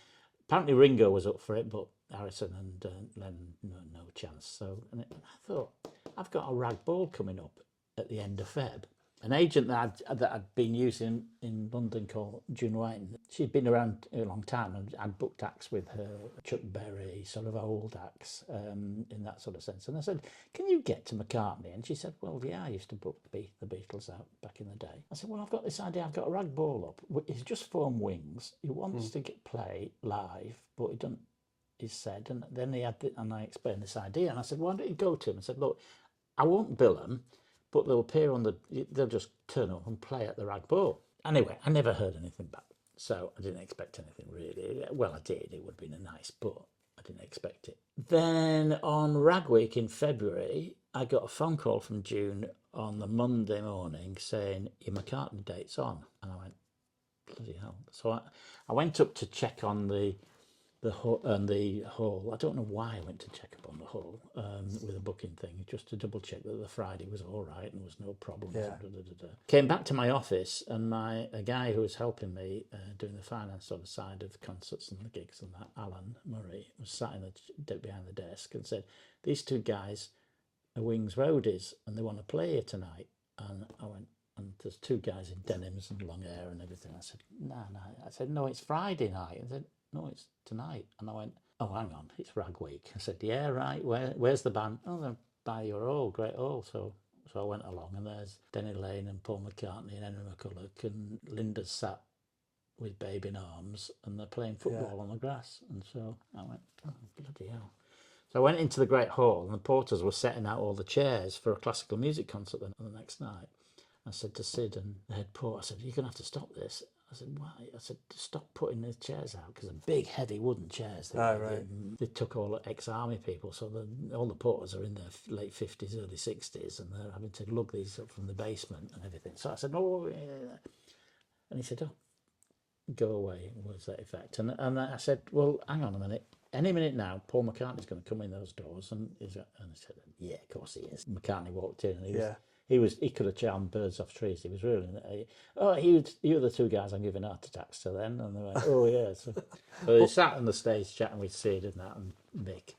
apparently Ringo was up for it, but Harrison and Lennon, no chance. So I thought, I've got a rag ball coming up at the end of Feb. An agent that I'd been using in London called Euan, she'd been around a long time, and I'd booked acts with her, Chuck Berry, sort of old acts, in that sort of sense. And I said, "Can you get to McCartney?" And she said, "Well, yeah, I used to book the Beatles out back in the day." I said, "Well, I've got this idea. I've got a rag ball up. He's just formed Wings. He wants to play live, but he doesn't." He said, and then and I explained this idea, and I said, "Why don't you go to him?" I said, "Look, I won't bill them, but they'll appear they'll just turn up and play at the Rag Ball." Anyway, I never heard anything back, so I didn't expect anything really. Well, I did, it would have been nice, but I didn't expect it. Then on Rag Week in February, I got a phone call from June on the Monday morning saying, "Your McCartney date's on." And I went, bloody hell. So I went up to check on the hall. I don't know why I went to check up on the hall with a booking thing, just to double check that the Friday was all right and there was no problems. Yeah. Came back to my office, and a guy who was helping me doing the finance sort of side of the concerts and the gigs and that, Alan Murray, was sat behind the desk and said, "These two guys are Wings roadies and they want to play here tonight." And I went, and there's two guys in denims and long hair and everything. I said, no. I said, "No, it's Friday night." I said, "No, it's tonight." And I went, "Oh, hang on, it's Rag Week." I said, "Yeah, right, where's the band?" "Oh, they're by your hall, Great Hall." So I went along, and there's Denny Lane and Paul McCartney and Henry McCulloch, and Linda's sat with Babe in arms, and they're playing football on the grass. And so I went, "Oh, bloody hell." So I went into the Great Hall, and the porters were setting out all the chairs for a classical music concert the next night. I said to Sid and the head porter, I said, "You're going to have to stop this." I said, "Why?" I said, "Stop putting the chairs out," because they're big, heavy wooden chairs. They took all the ex-army people, so all the porters are in their late 50s, early 60s, and they're having to lug these up from the basement and everything. So I said, "No," and he said, "Oh, go away," was that effect. And I said, "Well, hang on a minute. Any minute now, Paul McCartney's going to come in those doors." And he said, "Yeah, of course he is." McCartney walked in, and he could have charmed birds off trees. He was really, "Oh, you were the two guys I'm giving heart attacks to then." And they went, "Oh, yeah." So they sat on the stage chatting with Sid and that, and Mick.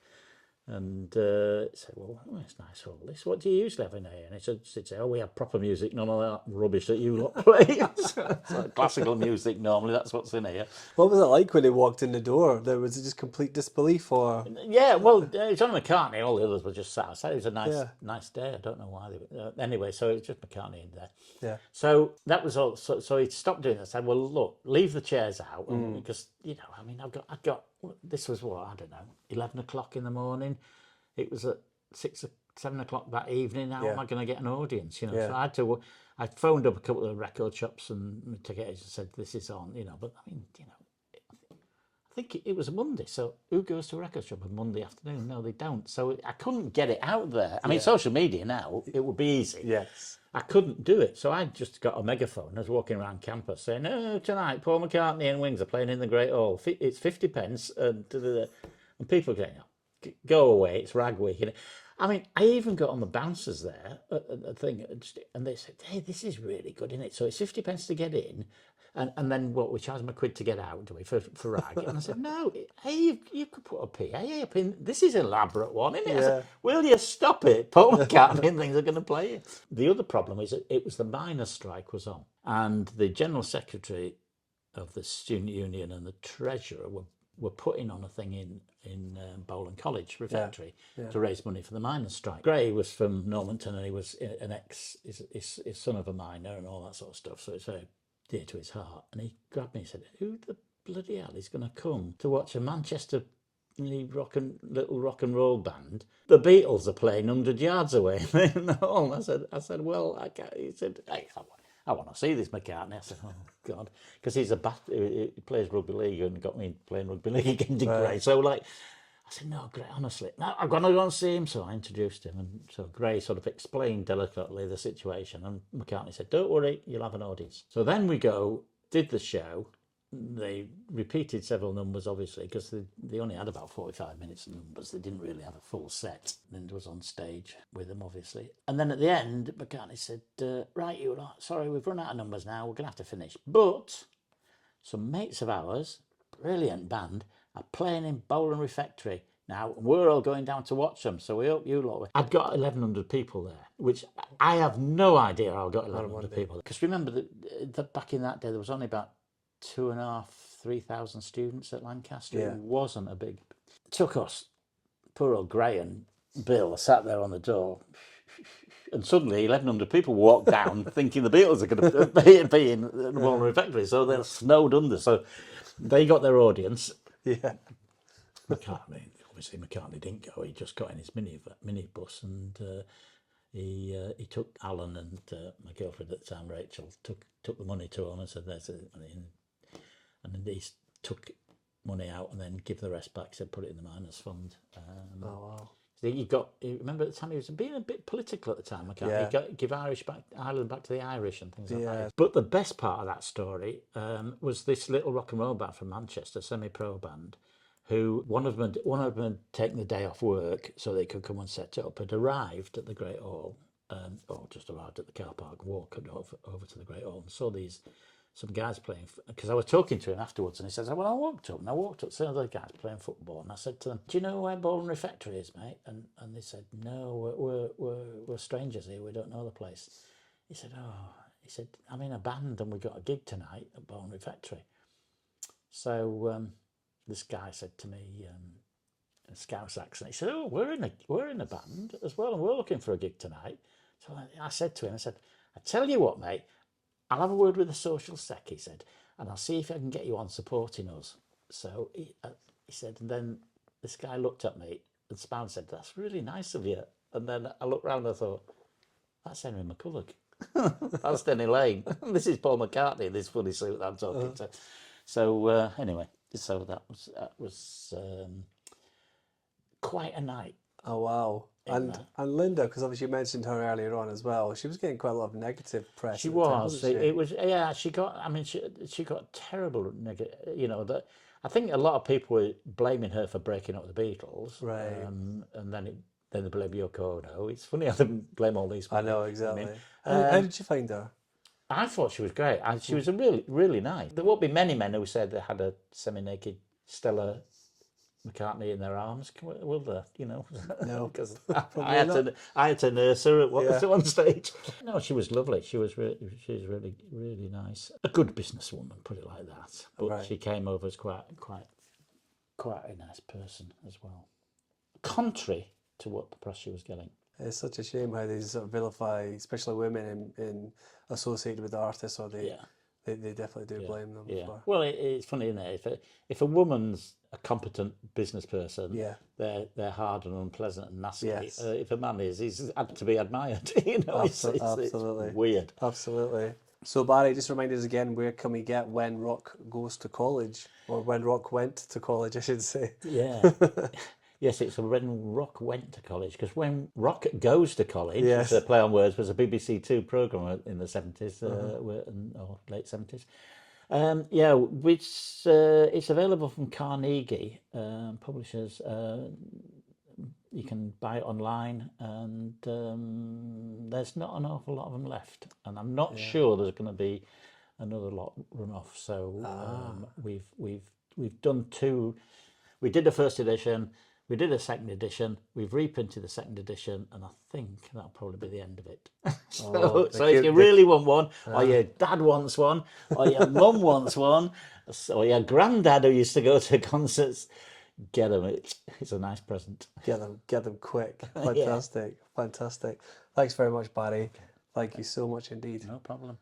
And said, "Well, it's nice hall this. What do you usually have in here?" And he'd say, "Oh, we have proper music, none of that rubbish that you lot play." So classical music normally, that's what's in here. What was it like when he walked in the door? Was it just complete disbelief, or? Yeah, well, John McCartney, all the others were just sat outside. It was a nice day. I don't know why they were. Anyway, so it was just McCartney in there. Yeah. So that was all. So he stopped doing that. I said, "Well, look, leave the chairs out," because I mean, I've got. This was what, I don't know, 11 o'clock in the morning. It was at 7 o'clock that evening. How am I going to get an audience? So I phoned up a couple of record shops and tickets and said, "This is on," But I mean, I think it was a Monday. So who goes to a record shop on Monday afternoon? No, they don't. So I couldn't get it out there. I mean, social media now, it would be easy. Yes. I couldn't do it. So I just got a megaphone. I was walking around campus saying, "Oh, tonight, Paul McCartney and Wings are playing in the Great Hall. It's 50 pence." And people are going, "Go away, it's Rag Week." I mean, I even got on the bouncers there at the thing, and they said, "Hey, this is really good, isn't it? So it's 50p to get in, and then what? We charge them a quid to get out, do we, for rag?" And I said, "No, hey, you could put a PA up in. This is an elaborate one, isn't it?" I Yeah. said, "Will you stop it? Paul McCartney and things are going to play it." The other problem is that it was the miners' strike was on, and the general secretary of the student union and the treasurer were putting on a thing in Bowland College refectory to raise money for the miners' strike. Gray was from Normanton and he was his son of a miner and all that sort of stuff, so it's very dear to his heart. And he grabbed me and said, "Who the bloody hell is going to come to watch a Manchester little rock and roll band? The Beatles are playing 100 yards away in the hall." I said, "Well, I can't." He said, I want to see this McCartney." I said, "Oh God," because he plays rugby league and got me playing rugby league against Gray. So like, I said, "No, Gray, honestly, no, I'm going to go and see him." So I introduced him, and so Gray sort of explained delicately the situation, and McCartney said, "Don't worry, you'll have an audience." So then we did the show. They repeated several numbers, obviously, because they only had about 45 minutes of numbers. They didn't really have a full set. Linda was on stage with them, obviously. And then at the end, McCartney said, "Right, you lot, sorry, we've run out of numbers now. We're going to have to finish. But some mates of ours, brilliant band, are playing in Bowland Refectory now. We're all going down to watch them. So we hope you lot..." I'd got 1,100 people there, which I have no idea how I got 1,100 people. Because remember that back in that day, there was only about 2,500-3,000 students at Lancaster. It wasn't a big. It took us, poor old Gray and Bill sat there on the door, and suddenly 1,100 people walked down thinking the Beatles are going to be in the Bowland Refectory, so they're snowed under. So they got their audience. Yeah. Obviously McCartney didn't go. He just got in his minibus and he took Alan and my girlfriend at the time, Rachel, took the money to him and said, "There's the money." And then he took money out and then give the rest back. Said, "Put it in the miners' fund." Oh wow. Remember at the time he was being a bit political at the time. He give Ireland back to the Irish and things like that. But the best part of that story was this little rock and roll band from Manchester, semi-pro band, who one of them had taken the day off work so they could come and set it up, had arrived at the Great Hall, or just arrived at the car park, walked over to the Great Hall and saw some guys playing, because I was talking to him afterwards, and he says, "Well, I walked up to some other guys playing football, and I said to them, 'Do you know where Bowland Refectory is, mate?' And they said, 'No, we're strangers here. We don't know the place.' He said, 'I'm in a band, and we got a gig tonight at Bowland Refectory.' So this guy said to me, in a Scouse accent, he said, 'Oh, we're in a band as well, and we're looking for a gig tonight.' So I said to him, I tell you what, mate, I'll have a word with the social sec," he said, "and I'll see if I can get you on supporting us." So he said, and then this guy looked at me and smiled and said, "That's really nice of you." And then I looked round and I thought, "That's Henry McCulloch. That's Denny Lane. This is Paul McCartney in this funny suit that I'm talking to." So anyway, so that was quite a night. Oh wow. And Linda, because obviously you mentioned her earlier on as well, she was getting quite a lot of negative press. She at the time, was. wasn't she? It was. Yeah, she got. I mean, she got terrible negative. You know that. I think a lot of people were blaming her for breaking up the Beatles. Right. And then they blame Yoko Ono. It's funny how they blame all these people. I know exactly. I mean, How did you find her? I thought she was great. She was a really nice. There won't be many men who said they had a semi-naked Stella McCartney in their arms, will there? You know, No, because I had to nurse her at one stage. No, she was lovely. She was really nice. A good businesswoman, put it like that. But she came over as quite a nice person as well. Contrary to what the press she was getting. It's such a shame how they sort of vilify, especially women in associated with artists, or they definitely do blame them. Yeah. For... Well, it's funny, isn't it? If a woman's a competent business person, they're hard and unpleasant and nasty. Yes. If a man he's had to be admired. You know, Absolutely. it's weird. Absolutely. So Barry, just remind us again, where can we get When Rock Goes to College, or When Rock Went to College, I should say. Yeah. Yes, it's When Rock Went to College, because When Rock Goes to College, the play on words, was a BBC Two programme in the 70s or late 70s. Which it's available from Carnegie publishers. you can buy it online, and there's not an awful lot of them left. And I'm not sure there's going to be another lot run off. So we've done 2. We did the first edition. We did a second edition. We've reprinted the second edition, and I think that'll probably be the end of it. So if you really want one, or your dad wants one, or your mum wants one, or your granddad who used to go to concerts, get them. It's a nice present. Get them quick. Fantastic, fantastic. Thanks very much, Barry. Thank you so much indeed. No problem.